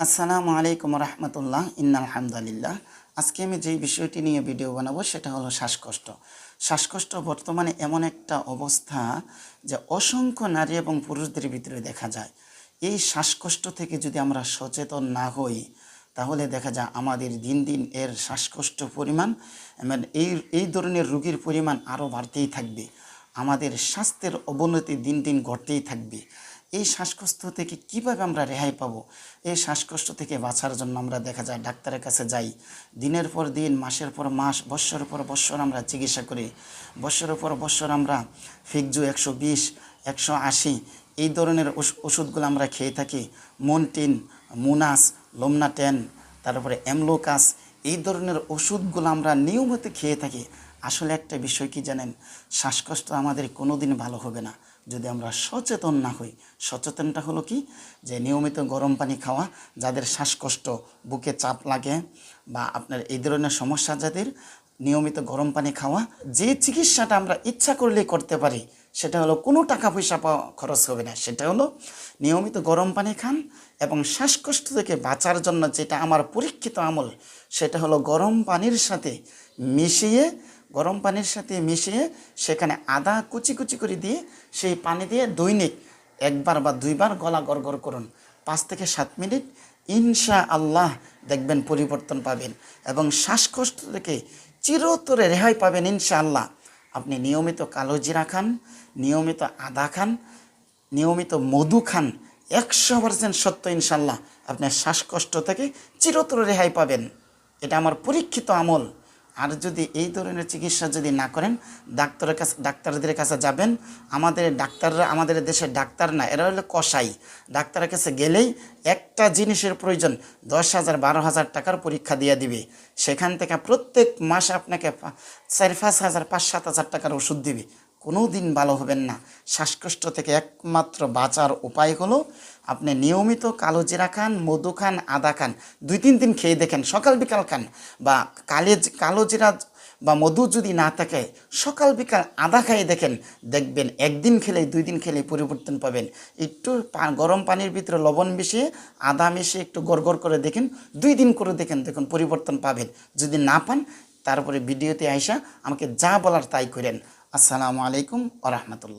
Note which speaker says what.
Speaker 1: আসসালামু আলাইকুম রহমতুল্লাহ ইন্নাল হামদুলিল্লাহ। আজকে আমি যেই বিষয়টি নিয়ে ভিডিও বানাবো সেটা হলো শ্বাসকষ্ট। শ্বাসকষ্ট বর্তমানে এমন একটা অবস্থা যে অসংখ্য নারী এবং পুরুষদের ভিতরে দেখা যায়। এই শ্বাসকষ্ট থেকে যদি আমরা সচেতন না হই তাহলে দেখা যায় আমাদের দিন দিন এর শ্বাসকষ্ট পরিমাণ এই ধরনের রোগীর পরিমাণ আরও বাড়তেই থাকবে। আমাদের স্বাস্থ্যের অবনতি দিন দিন ঘটতেই থাকবে। এই শ্বাসকষ্ট থেকে কিভাবে আমরা রেহাই পাবো? এই শ্বাসকষ্ট থেকে বাঁচার জন্য আমরা দেখা যায় ডাক্তারের কাছে যাই, দিনের পর দিন, মাসের পর মাস, বৎসরের পর বৎসর আমরা চিকিৎসা করি। বৎসরের পর বৎসর আমরা ফিকজু 120, 180 এই ধরনের ওষুধগুলো আমরা খেয়ে থাকি। মন্টিন, মুনাস, লোমনাটেন, তারপরে অ্যামলোকাস এই ধরনের ওষুধগুলো আমরা নিয়মিত খেয়ে থাকি। আসলে একটা বিষয় কি জানেন, শ্বাসকষ্ট আমাদের কোনো দিন ভালো হবে না যদি আমরা সচেতন না হই। সচেতনটা হলো কি, যে নিয়মিত গরম পানি খাওয়া, যাদের শ্বাসকষ্ট, বুকে চাপ লাগে বা আপনার এই ধরনের সমস্যা যাদের, নিয়মিত গরম পানি খাওয়া। যে চিকিৎসাটা আমরা ইচ্ছা করলেই করতে পারি, সেটা হলো কোনো টাকা পয়সা খরচ হবে না, সেটা হলো নিয়মিত গরম পানি খান। এবং শ্বাসকষ্ট থেকে বাঁচার জন্য যেটা আমার পরীক্ষিত আমল, সেটা হলো গরম পানির সাথে মিশিয়ে সেখানে আদা কুচি কুচি করে দিয়ে সেই পানি দিয়ে দৈনিক একবার বা দুইবার গলা গড়গড় করুন, 5 থেকে 7 মিনিট। ইনশাআল্লাহ দেখবেন পরিবর্তন পাবেন এবং শ্বাসকষ্ট থেকে চিরতরে রেহাই পাবেন ইনশাআল্লাহ। আপনি নিয়মিত কালো জিরা খান, নিয়মিত আদা খান, নিয়মিত মধু খান, 100% সত্য ইনশাআল্লাহ আপনার শ্বাসকষ্ট থেকে চিরতরে রেহাই পাবেন। এটা আমার পরীক্ষিত আমল। আর যদি এই ধরনের চিকিৎসা যদি না করেন, ডাক্তারদের কাছে যাবেন। আমাদের দেশের ডাক্তার না, এরা হলো কসাই। ডাক্তারের কাছে গেলেই একটা জিনিসের প্রয়োজন, 10,000 12,000 টাকার পরীক্ষা দিয়ে দিবে। সেখান থেকে প্রত্যেক মাসে আপনাকে 4-5 হাজার 5-7 হাজার টাকার ওষুধ দিবে। কোনো দিন ভালো হবেন না। শ্বাসকষ্ট থেকে একমাত্র বাঁচার উপায় হলো আপনি নিয়মিত কালো জিরা খান, মধু খান, আদা খান, 2-3 দিন খেয়ে দেখেন, সকাল বিকাল খান। বা কালো জিরা বা মধু যদি না থাকে, সকাল বিকাল আদা খাইয়ে দেখবেন 1 দিন খেলে 2 দিন খেলে পরিবর্তন পাবেন। একটু গরম পানির ভিতরে লবণ মিশিয়ে, আদা মিশিয়ে একটু গড়গড় করে দেখেন, 2 দিন করে দেখুন পরিবর্তন পাবেন। যদি না পান, তারপরে ভিডিওতে আইসা আমাকে যা বলার তাই করেন। আসসালামু আলাইকুম ওয়া রাহমাতুল্লাহ।